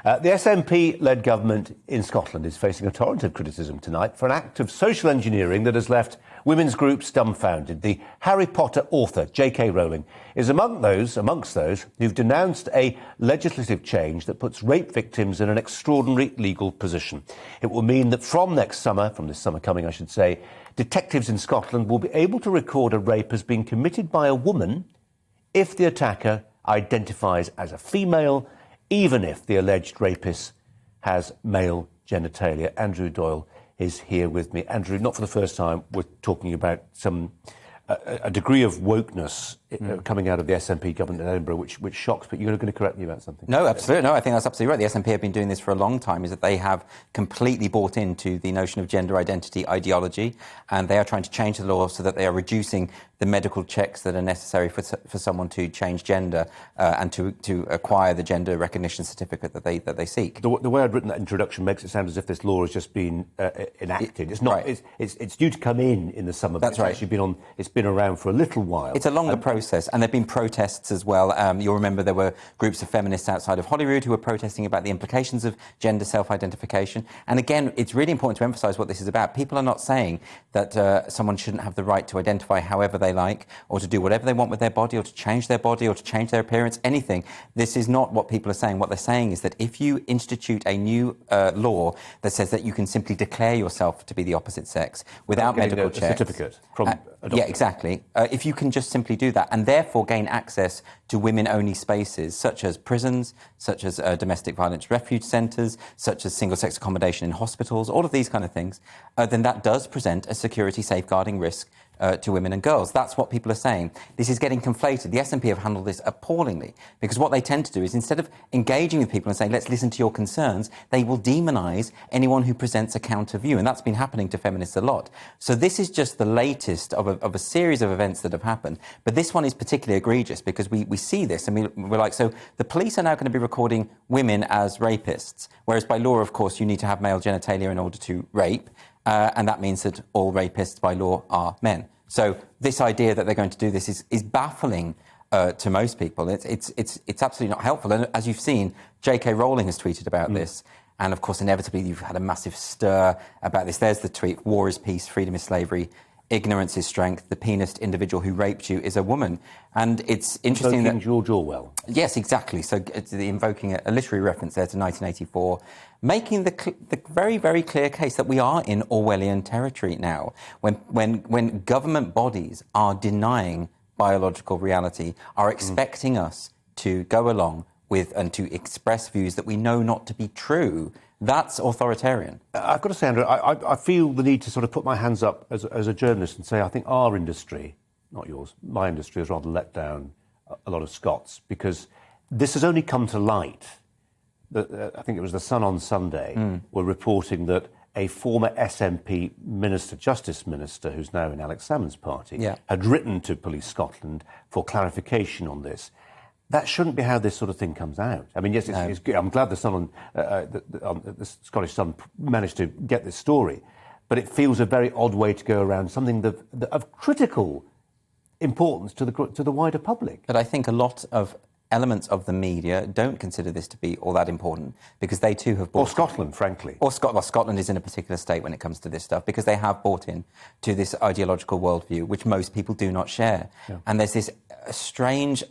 The SNP-led government in Scotland is facing a torrent of criticism tonight for an act of social engineering that has left women's groups dumbfounded. The Harry Potter author, J.K. Rowling, is amongst those who've denounced a legislative change that puts rape victims in an extraordinary legal position. It will mean that from this summer coming, I should say, detectives in Scotland will be able to record a rape as being committed by a woman if the attacker identifies as a female, even if the alleged rapist has male genitalia. Andrew Doyle is here with me. Andrew, not for the first time, we're talking about a degree of wokeness coming out of the SNP government in Edinburgh, which shocks, but you're going to correct me about something. No, absolutely. No, I think that's absolutely right. The SNP have been doing this for a long time, is that they have completely bought into the notion of gender identity ideology, and they are trying to change the law so that they are reducing the medical checks that are necessary for someone to change gender and to acquire the gender recognition certificate that they seek. The way I'd written that introduction makes it sound as if this law has just been enacted. It's not. Right. It's due to come in the summer. That's right. It's been around for a little while. It's a longer process, and there have been protests as well. You'll remember there were groups of feminists outside of Holyrood who were protesting about the implications of gender self-identification. And again, it's really important to emphasise what this is about. People are not saying that someone shouldn't have the right to identify however they like, or to do whatever they want with their body, or to change their body, or to change their appearance, anything. This is not what people are saying. What they're saying is that if you institute a new law that says that you can simply declare yourself to be the opposite sex without medical checks... certificate from a doctor. Yeah, exactly. If you can just simply do that and therefore gain access to women-only spaces such as prisons, such as domestic violence refuge centres, such as single-sex accommodation in hospitals, all of these kind of things, then that does present a security safeguarding risk to women and girls. That's what people are saying. This is getting conflated. The SNP have handled this appallingly, because what they tend to do is, instead of engaging with people and saying, let's listen to your concerns, they will demonise anyone who presents a counter view, and that's been happening to feminists a lot. So this is just the latest of a series of events that have happened, but this one is particularly egregious because we see this and we're like, so the police are now going to be recording women as rapists, whereas by law, of course, you need to have male genitalia in order to rape, and that means that all rapists by law are men. So this idea that they're going to do this is baffling to most people. It's absolutely not helpful. And as you've seen, J.K. Rowling has tweeted about this. And of course, inevitably, you've had a massive stir about this. There's the tweet: war is peace, freedom is slavery, ignorance is strength. The penest individual who raped you is a woman. And it's interesting invoking that... George Orwell. Yes, exactly. So it's invoking a literary reference there to 1984, making the very, very clear case that we are in Orwellian territory now, when government bodies are denying biological reality, are expecting us to go along with and to express views that we know not to be true. That's authoritarian. I've got to say, Andrew, I feel the need to sort of put my hands up as a journalist and say I think our industry, not yours, my industry has rather let down a lot of Scots, because this has only come to light. I think it was The Sun on Sunday were reporting that a former SNP minister, Justice Minister, who's now in Alex Salmond's party, had written to Police Scotland for clarification on this. That shouldn't be how this sort of thing comes out. I mean, yes, it's good. I'm glad the Scottish Sun managed to get this story, but it feels a very odd way to go around something of critical importance to the wider public. But I think a lot of elements of the media don't consider this to be all that important, because they too have bought... Or Scotland, frankly. Or Scotland is in a particular state when it comes to this stuff, because they have bought in to this ideological worldview, which most people do not share. Yeah. And there's this strange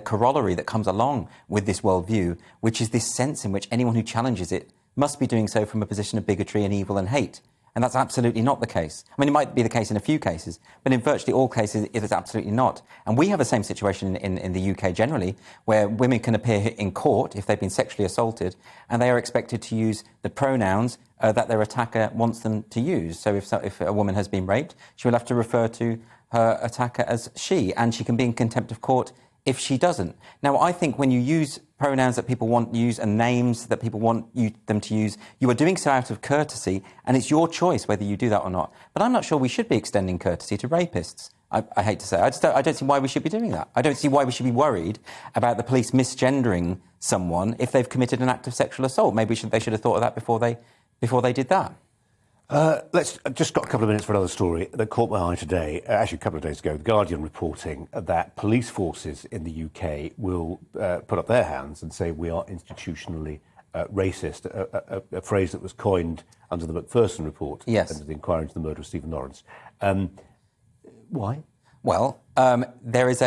corollary that comes along with this worldview, which is this sense in which anyone who challenges it must be doing so from a position of bigotry and evil and hate. And that's absolutely not the case. I mean, it might be the case in a few cases, but in virtually all cases, it is absolutely not. And we have the same situation in the UK generally, where women can appear in court if they've been sexually assaulted, and they are expected to use the pronouns that their attacker wants them to use. So if a woman has been raped, she will have to refer to her attacker as she, and she can be in contempt of court if she doesn't. Now, I think when you use pronouns that people want use and names that people want them to use, you are doing so out of courtesy, and it's your choice whether you do that or not. But I'm not sure we should be extending courtesy to rapists. I hate to say it. I don't see why we should be doing that. I don't see why we should be worried about the police misgendering someone if they've committed an act of sexual assault. Maybe they should have thought of that before they did that. Let's just got a couple of minutes for another story that caught my eye today. Actually, a couple of days ago, The Guardian reporting that police forces in the UK will put up their hands and say we are institutionally racist, a phrase that was coined under the Macpherson report, Yes. under the inquiry into the murder of Stephen Lawrence. Why? Well, there is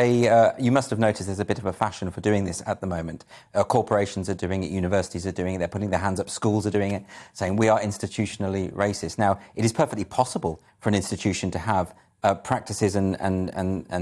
you must have noticed there's a bit of a fashion for doing this at the moment. Corporations are doing it, universities are doing it, they're putting their hands up, schools are doing it, saying we are institutionally racist. Now, it is perfectly possible for an institution to have practices and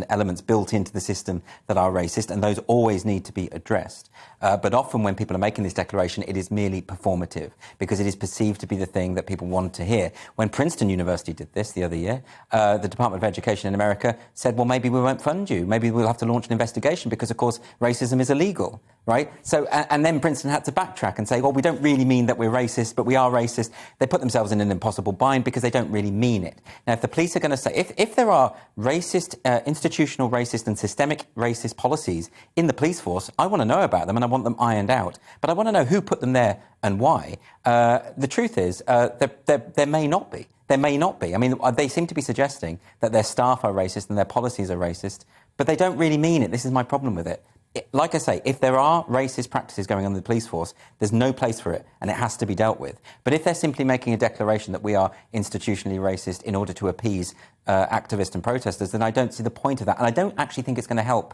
elements built into the system that are racist, and those always need to be addressed. But often when people are making this declaration, it is merely performative because it is perceived to be the thing that people want to hear. When Princeton University did this the other year, the Department of Education in America said, well, maybe we won't fund you. Maybe we'll have to launch an investigation because, of course, racism is illegal, right? So, and then Princeton had to backtrack and say, well, we don't really mean that we're racist, but we are racist. They put themselves in an impossible bind because they don't really mean it. Now, if the police are going to say, if there are racist, institutional racist and systemic racist policies in the police force, I want to know about them and I want them ironed out. But I want to know who put them there and why. The truth is, there may not be. There may not be. I mean, they seem to be suggesting that their staff are racist and their policies are racist, but they don't really mean it. This is my problem with it. Like I say, if there are racist practices going on in the police force, there's no place for it and it has to be dealt with. But if they're simply making a declaration that we are institutionally racist in order to appease activists and protesters, then I don't see the point of that. And I don't actually think it's going to help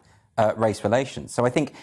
race relations. So I think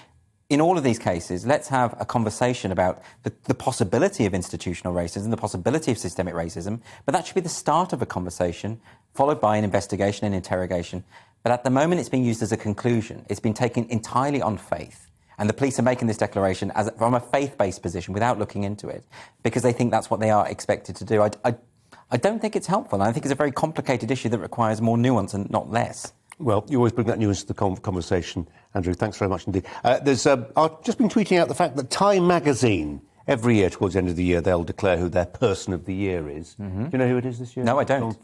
in all of these cases, let's have a conversation about the possibility of institutional racism, the possibility of systemic racism, but that should be the start of a conversation, followed by an investigation and interrogation. But at the moment, it's being used as a conclusion. It's been taken entirely on faith. And the police are making this declaration from a faith-based position without looking into it, because they think that's what they are expected to do. I don't think it's helpful. And I think it's a very complicated issue that requires more nuance and not less. Well, you always bring that nuance to the conversation, Andrew. Thanks very much indeed. I've just been tweeting out the fact that Time magazine, every year towards the end of the year, they'll declare who their person of the year is. Mm-hmm. Do you know who it is this year? No, I don't.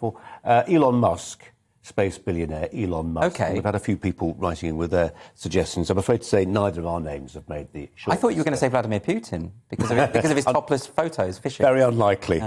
Elon Musk. Space billionaire Elon Musk. Okay. We've had a few people writing in with their suggestions. I'm afraid to say neither of our names have made the short. I thought you were going to say Vladimir Putin because of his topless photos fishing. Very unlikely.